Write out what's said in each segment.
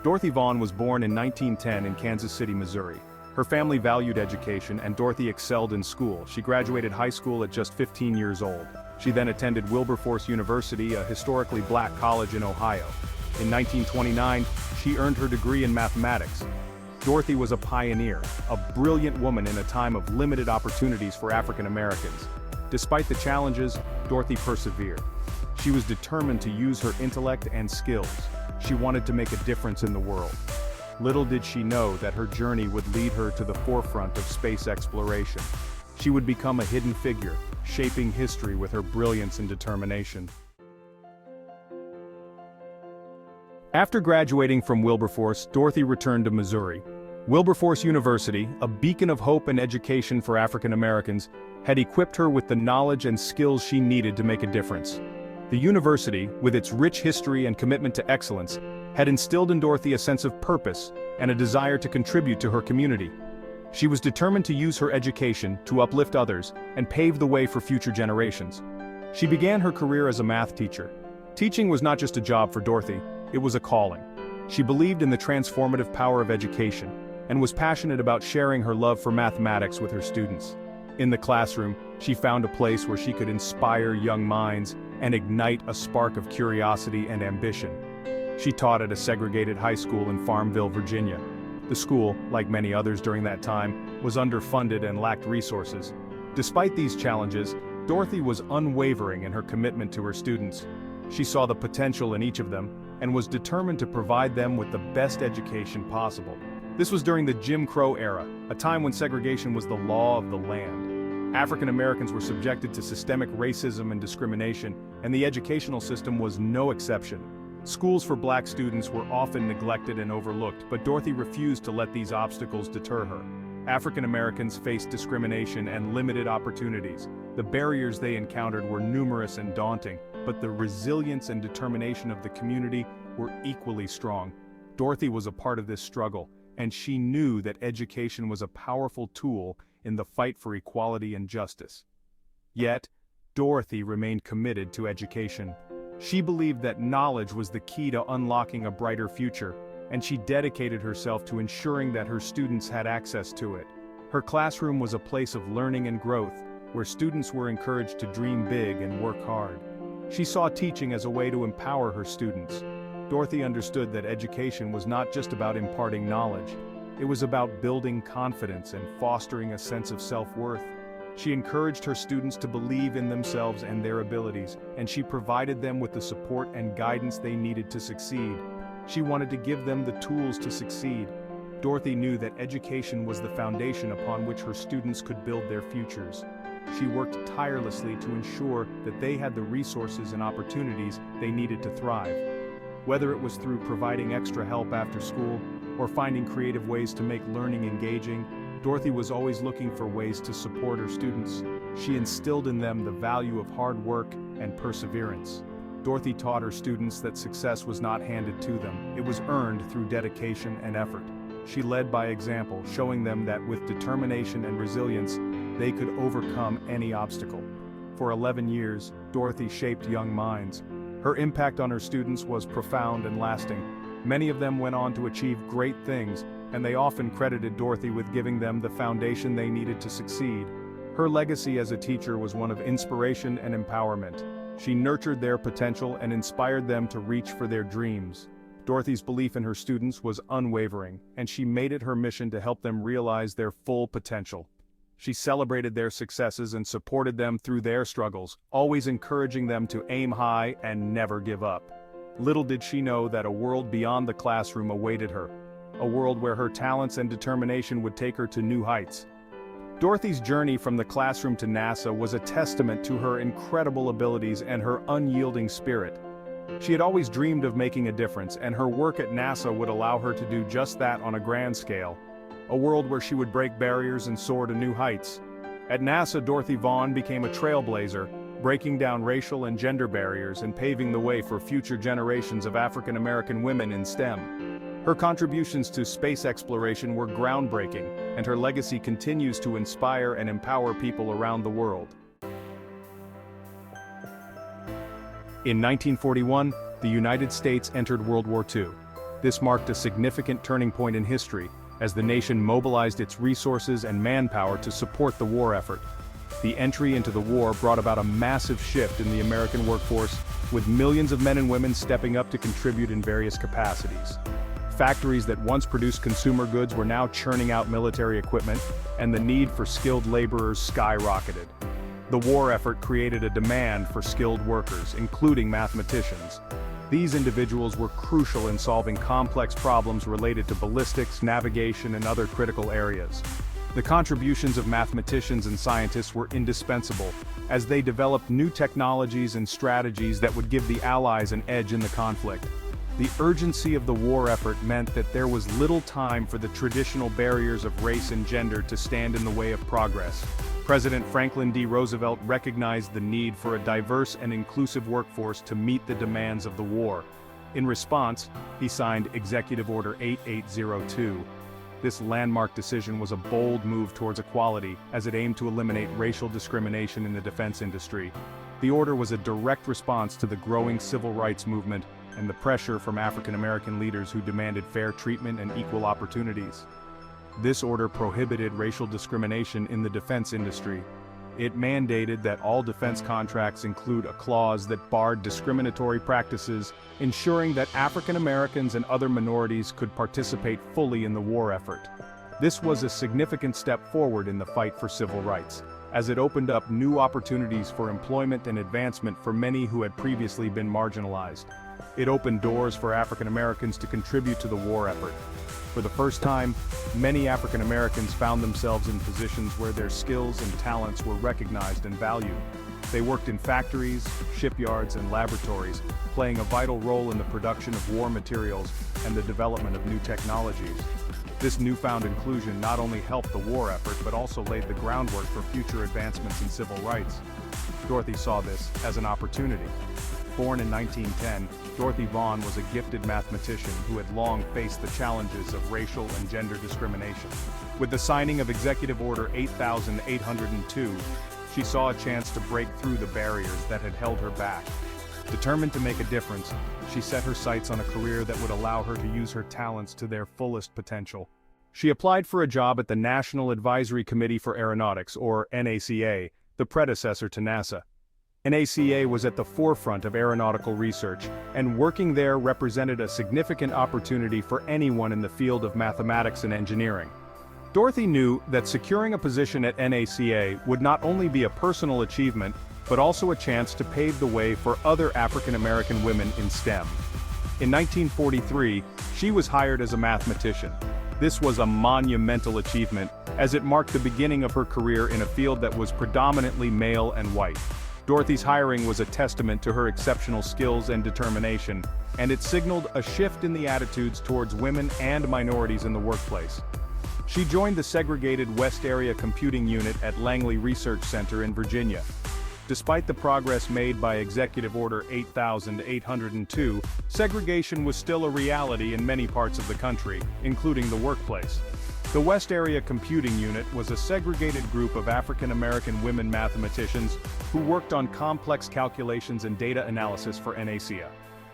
Dorothy Vaughan was born in 1910 in Kansas City, Missouri. Her family valued education and Dorothy excelled in school. She graduated high school at just 15 years old. She then attended Wilberforce University, a historically black college in Ohio. In 1929, she earned her degree in mathematics. Dorothy was a pioneer, a brilliant woman in a time of limited opportunities for African Americans. Despite the challenges, Dorothy persevered. She was determined to use her intellect and skills. She wanted to make a difference in the world. Little did she know that her journey would lead her to the forefront of space exploration. She would become a hidden figure, shaping history with her brilliance and determination. After graduating from Wilberforce, Dorothy returned to Missouri. Wilberforce University, a beacon of hope and education for African Americans, had equipped her with the knowledge and skills she needed to make a difference. The university, with its rich history and commitment to excellence, had instilled in Dorothy a sense of purpose and a desire to contribute to her community. She was determined to use her education to uplift others and pave the way for future generations. She began her career as a math teacher. Teaching was not just a job for Dorothy, it was a calling. She believed in the transformative power of education and was passionate about sharing her love for mathematics with her students. In the classroom, she found a place where she could inspire young minds and ignite a spark of curiosity and ambition. She taught at a segregated high school in Farmville, Virginia. The school, like many others during that time, was underfunded and lacked resources. Despite these challenges, Dorothy was unwavering in her commitment to her students. She saw the potential in each of them and was determined to provide them with the best education possible. This was during the Jim Crow era, a time when segregation was the law of the land. African Americans were subjected to systemic racism and discrimination, and the educational system was no exception. Schools for black students were often neglected and overlooked, but Dorothy refused to let these obstacles deter her. African Americans faced discrimination and limited opportunities. The barriers they encountered were numerous and daunting, but the resilience and determination of the community were equally strong. Dorothy was a part of this struggle, and she knew that education was a powerful tool in the fight for equality and justice. Yet, Dorothy remained committed to education. She believed that knowledge was the key to unlocking a brighter future, and she dedicated herself to ensuring that her students had access to it. Her classroom was a place of learning and growth, where students were encouraged to dream big and work hard. She saw teaching as a way to empower her students. Dorothy understood that education was not just about imparting knowledge. It was about building confidence and fostering a sense of self-worth. She encouraged her students to believe in themselves and their abilities, and she provided them with the support and guidance they needed to succeed. She wanted to give them the tools to succeed. Dorothy knew that education was the foundation upon which her students could build their futures. She worked tirelessly to ensure that they had the resources and opportunities they needed to thrive. Whether it was through providing extra help after school or finding creative ways to make learning engaging, Dorothy was always looking for ways to support her students. She instilled in them the value of hard work and perseverance. Dorothy taught her students that success was not handed to them, it was earned through dedication and effort. She led by example, showing them that with determination and resilience, they could overcome any obstacle. For 11 years, Dorothy shaped young minds. Her impact on her students was profound and lasting. Many of them went on to achieve great things, and they often credited Dorothy with giving them the foundation they needed to succeed. Her legacy as a teacher was one of inspiration and empowerment. She nurtured their potential and inspired them to reach for their dreams. Dorothy's belief in her students was unwavering, and she made it her mission to help them realize their full potential. She celebrated their successes and supported them through their struggles, always encouraging them to aim high and never give up. Little did she know that a world beyond the classroom awaited her, a world where her talents and determination would take her to new heights. Dorothy's journey from the classroom to NASA was a testament to her incredible abilities and her unyielding spirit. She had always dreamed of making a difference, and her work at NASA would allow her to do just that on a grand scale. A world where she would break barriers and soar to new heights. At NASA, Dorothy Vaughan became a trailblazer, breaking down racial and gender barriers and paving the way for future generations of African American women in STEM. Her contributions to space exploration were groundbreaking, and her legacy continues to inspire and empower people around the world. In 1941, the United States entered World War II. This marked a significant turning point in history, as the nation mobilized its resources and manpower to support the war effort. The entry into the war brought about a massive shift in the American workforce, with millions of men and women stepping up to contribute in various capacities. Factories that once produced consumer goods were now churning out military equipment, and the need for skilled laborers skyrocketed. The war effort created a demand for skilled workers, including mathematicians. These individuals were crucial in solving complex problems related to ballistics, navigation, and other critical areas. The contributions of mathematicians and scientists were indispensable, as they developed new technologies and strategies that would give the Allies an edge in the conflict. The urgency of the war effort meant that there was little time for the traditional barriers of race and gender to stand in the way of progress. President Franklin D. Roosevelt recognized the need for a diverse and inclusive workforce to meet the demands of the war. In response, he signed Executive Order 8802. This landmark decision was a bold move towards equality, as it aimed to eliminate racial discrimination in the defense industry. The order was a direct response to the growing civil rights movement and the pressure from African American leaders who demanded fair treatment and equal opportunities. This order prohibited racial discrimination in the defense industry. It mandated that all defense contracts include a clause that barred discriminatory practices, ensuring that African Americans and other minorities could participate fully in the war effort. This was a significant step forward in the fight for civil rights, as it opened up new opportunities for employment and advancement for many who had previously been marginalized. It opened doors for African Americans to contribute to the war effort. For the first time, many African Americans found themselves in positions where their skills and talents were recognized and valued. They worked in factories, shipyards, and laboratories, playing a vital role in the production of war materials and the development of new technologies. This newfound inclusion not only helped the war effort but also laid the groundwork for future advancements in civil rights. Dorothy saw this as an opportunity. Born in 1910, Dorothy Vaughan was a gifted mathematician who had long faced the challenges of racial and gender discrimination. With the signing of Executive Order 8802, she saw a chance to break through the barriers that had held her back. Determined to make a difference, she set her sights on a career that would allow her to use her talents to their fullest potential. She applied for a job at the National Advisory Committee for Aeronautics, or NACA, the predecessor to NASA. NACA was at the forefront of aeronautical research, and working there represented a significant opportunity for anyone in the field of mathematics and engineering. Dorothy knew that securing a position at NACA would not only be a personal achievement, but also a chance to pave the way for other African American women in STEM. In 1943, she was hired as a mathematician. This was a monumental achievement, as it marked the beginning of her career in a field that was predominantly male and white. Dorothy's hiring was a testament to her exceptional skills and determination, and it signaled a shift in the attitudes towards women and minorities in the workplace. She joined the segregated West Area Computing Unit at Langley Research Center in Virginia. Despite the progress made by Executive Order 8802, segregation was still a reality in many parts of the country, including the workplace. The West Area Computing Unit was a segregated group of African American women mathematicians who worked on complex calculations and data analysis for NACA.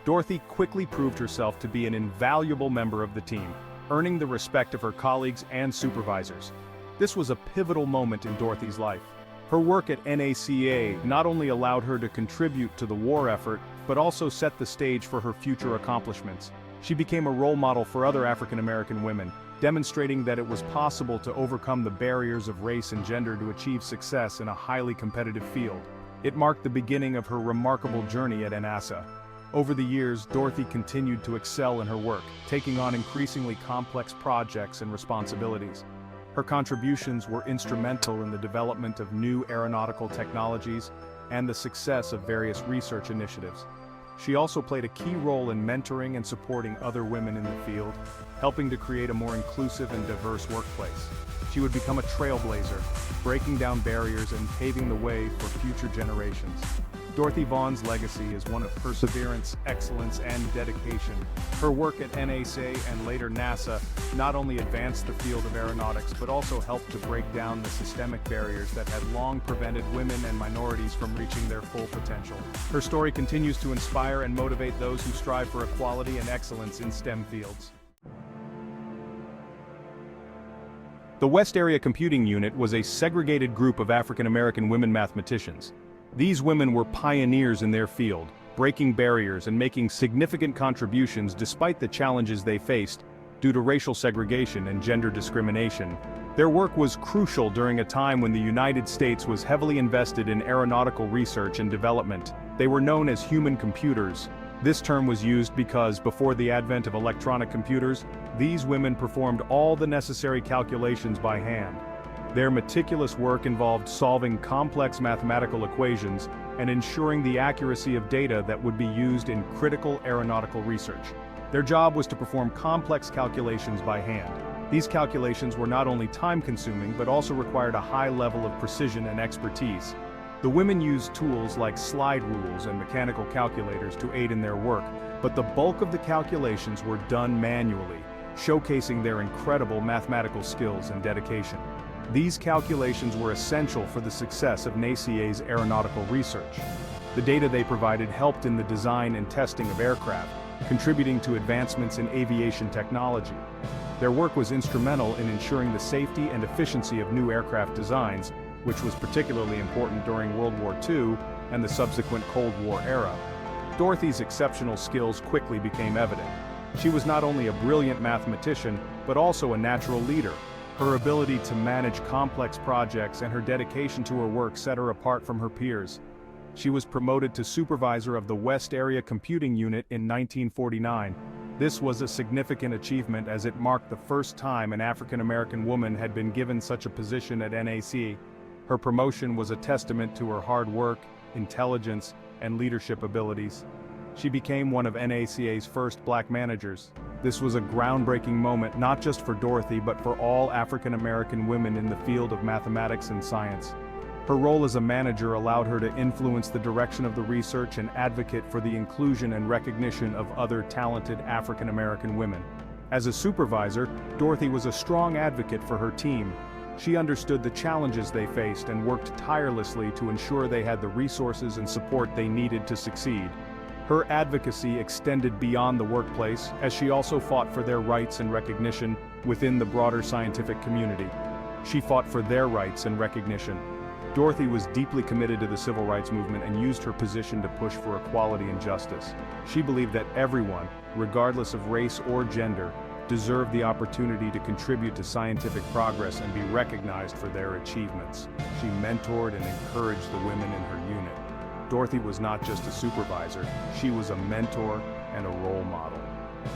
Dorothy quickly proved herself to be an invaluable member of the team, earning the respect of her colleagues and supervisors. This was a pivotal moment in Dorothy's life. Her work at NACA not only allowed her to contribute to the war effort, but also set the stage for her future accomplishments. She became a role model for other African American women, demonstrating that it was possible to overcome the barriers of race and gender to achieve success in a highly competitive field. It marked the beginning of her remarkable journey at NASA. Over the years, Dorothy continued to excel in her work, taking on increasingly complex projects and responsibilities. Her contributions were instrumental in the development of new aeronautical technologies and the success of various research initiatives. She also played a key role in mentoring and supporting other women in the field, helping to create a more inclusive and diverse workplace. She would become a trailblazer, breaking down barriers and paving the way for future generations. Dorothy Vaughan's legacy is one of perseverance, excellence, and dedication. Her work at NASA and later NASA not only advanced the field of aeronautics but also helped to break down the systemic barriers that had long prevented women and minorities from reaching their full potential. Her story continues to inspire and motivate those who strive for equality and excellence in STEM fields. The West Area Computing Unit was a segregated group of African American women mathematicians. These women were pioneers in their field, breaking barriers and making significant contributions despite the challenges they faced due to racial segregation and gender discrimination. Their work was crucial during a time when the United States was heavily invested in aeronautical research and development. They were known as human computers. This term was used because, before the advent of electronic computers, these women performed all the necessary calculations by hand. Their meticulous work involved solving complex mathematical equations and ensuring the accuracy of data that would be used in critical aeronautical research. Their job was to perform complex calculations by hand. These calculations were not only time-consuming but also required a high level of precision and expertise. The women used tools like slide rules and mechanical calculators to aid in their work, but the bulk of the calculations were done manually, showcasing their incredible mathematical skills and dedication. These calculations were essential for the success of NACA's aeronautical research. The data they provided helped in the design and testing of aircraft, contributing to advancements in aviation technology. Their work was instrumental in ensuring the safety and efficiency of new aircraft designs, which was particularly important during World War II and the subsequent Cold War era. Dorothy's exceptional skills quickly became evident. She was not only a brilliant mathematician, but also a natural leader. Her ability to manage complex projects and her dedication to her work set her apart from her peers. She was promoted to supervisor of the West Area Computing Unit in 1949. This was a significant achievement as it marked the first time an African American woman had been given such a position at NAC. Her promotion was a testament to her hard work, intelligence, and leadership abilities. She became one of NACA's first black managers. This was a groundbreaking moment not just for Dorothy but for all African American women in the field of mathematics and science. Her role as a manager allowed her to influence the direction of the research and advocate for the inclusion and recognition of other talented African American women. As a supervisor, Dorothy was a strong advocate for her team. She understood the challenges they faced and worked tirelessly to ensure they had the resources and support they needed to succeed. Her advocacy extended beyond the workplace, as she also fought for their rights and recognition within the broader scientific community. She fought for their rights and recognition. Dorothy was deeply committed to the civil rights movement and used her position to push for equality and justice. She believed that everyone, regardless of race or gender, deserved the opportunity to contribute to scientific progress and be recognized for their achievements. She mentored and encouraged the women in her unit. Dorothy was not just a supervisor, she was a mentor and a role model.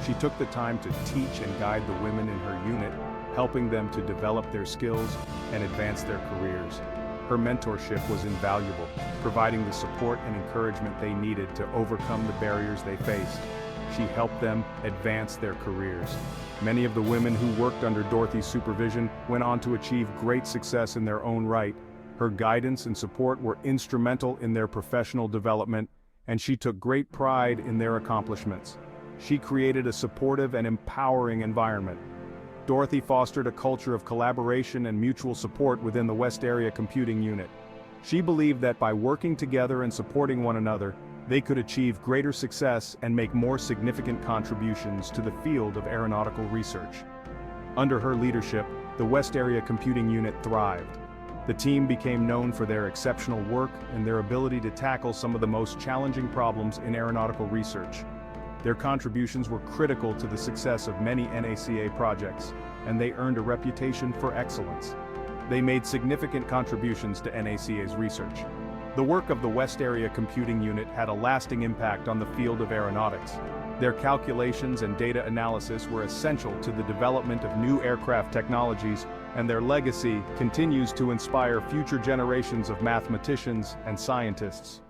She took the time to teach and guide the women in her unit, helping them to develop their skills and advance their careers. Her mentorship was invaluable, providing the support and encouragement they needed to overcome the barriers they faced. She helped them advance their careers. Many of the women who worked under Dorothy's supervision went on to achieve great success in their own right. Her guidance and support were instrumental in their professional development, and she took great pride in their accomplishments. She created a supportive and empowering environment. Dorothy fostered a culture of collaboration and mutual support within the West Area Computing Unit. She believed that by working together and supporting one another, they could achieve greater success and make more significant contributions to the field of aeronautical research. Under her leadership, the West Area Computing Unit thrived. The team became known for their exceptional work and their ability to tackle some of the most challenging problems in aeronautical research. Their contributions were critical to the success of many NACA projects, and they earned a reputation for excellence. They made significant contributions to NACA's research. The work of the West Area Computing Unit had a lasting impact on the field of aeronautics. Their calculations and data analysis were essential to the development of new aircraft technologies, and their legacy continues to inspire future generations of mathematicians and scientists.